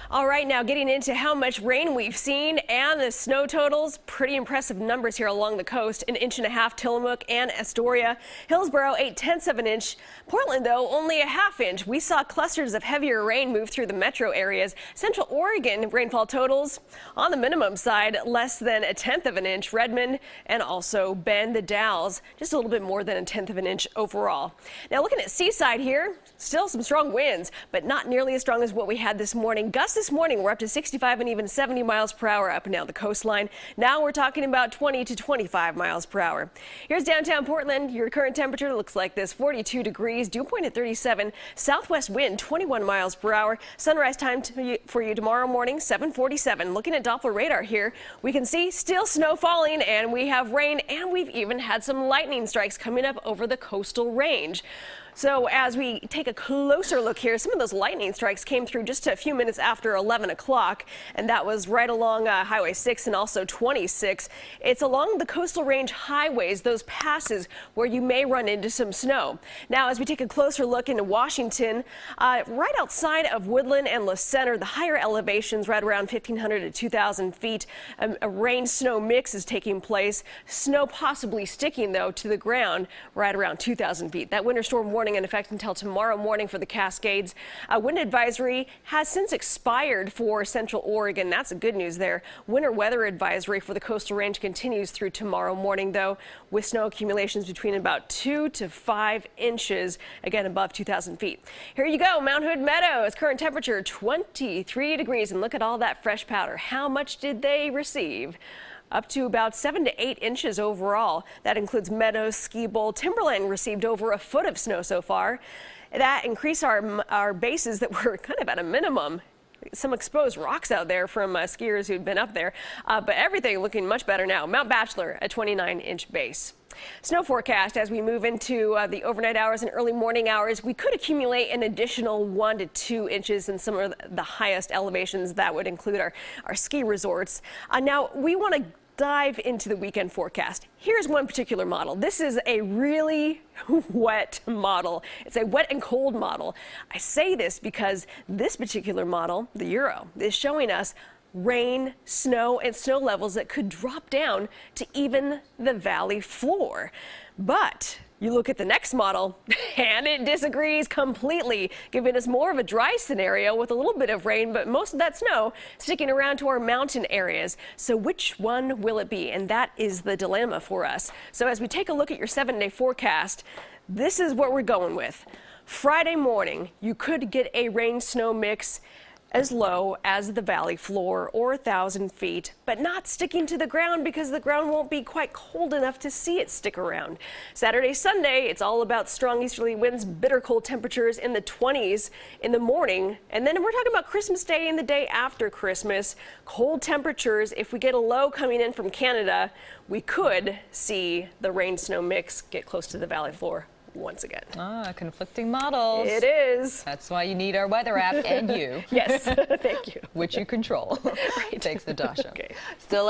All right, now getting into how much rain we've seen and the snow totals. Pretty impressive numbers here along the coast. 1.5 inches Tillamook and Astoria. Hillsboro 0.8 of an inch. Portland, though, only 1/2 inch. We saw clusters of heavier rain move through the metro areas. Central Oregon rainfall totals on the minimum side, less than 1/10 of an inch. Redmond and also Bend, the Dalles, just a little bit more than 1/10 of an inch overall. Now looking at Seaside here, still some strong winds, but not nearly as strong as what we had this morning. Gusts this morning were up to 65 and even 70 miles per hour up and down the coastline. Now we're talking about 20 to 25 miles per hour. Here's downtown Portland. Your current temperature looks like this: 42 degrees, dew point at 37, southwest wind 21 miles per hour. Sunrise time for you tomorrow morning, 7:47. Looking at Doppler radar here, we can see still snow falling, and we have rain, and we've even had some lightning strikes coming up over the coastal range. So as we take a closer look here, some of those lightning strikes came through just a few minutes after 11 o'clock, and that was right along Highway 6 and also 26. It's along the coastal range highways, those passes where you may run into some snow. Now, as we take a closer look into Washington, right outside of Woodland and La Center, the higher elevations right around 1,500 to 2,000 feet, a rain-snow mix is taking place. Snow possibly sticking, though, to the ground right around 2,000 feet. That winter storm warning in effect until tomorrow morning for the Cascades. A wind advisory has since expired for Central Oregon. That's the good news there. Winter weather advisory for the coastal range continues through tomorrow morning, though, with snow accumulations between about 2 to 5 inches, again above 2,000 feet. Here you go, Mount Hood Meadows. Current temperature 23 degrees, and look at all that fresh powder. How much did they receive? Up to about 7 to 8 inches overall. That includes Meadows, Ski Bowl. Timberline received over 1 foot of snow so far. That increased our bases that were kind of at a minimum. Some exposed rocks out there from skiers who'd been up there, but everything looking much better now. Mount Bachelor, a 29-inch base. Snow forecast as we move into the overnight hours and early morning hours. We could accumulate an additional 1 to 2 inches in some of the highest elevations. That would include our ski resorts. Now we want to dive into the weekend forecast. Here's one particular model. This is a really wet model. It's a wet and cold model. I say this because this particular model, the Euro, is showing us rain, snow, and snow levels that could drop down to even the valley floor. But you look at the next model, and it disagrees completely, giving us more of a dry scenario with a little bit of rain, but most of that snow sticking around to our mountain areas. So which one will it be? And that is the dilemma for us. So as we take a look at your 7-day forecast, this is what we're going with. Friday morning, you could get a rain-snow mix as low as the valley floor or 1,000 feet, but not sticking to the ground because the ground won't be quite cold enough to see it stick around. Saturday, Sunday, it's all about strong easterly winds, bitter cold temperatures in the 20s in the morning. And then we're talking about Christmas Day and the day after Christmas. Cold temperatures. If we get a low coming in from Canada, we could see the rain-snow mix get close to the valley floor once again. Conflicting models. It is. That's why you need our weather app and you. Yes, thank you. Which you control. Right. Thanks, Natasha. Okay. Still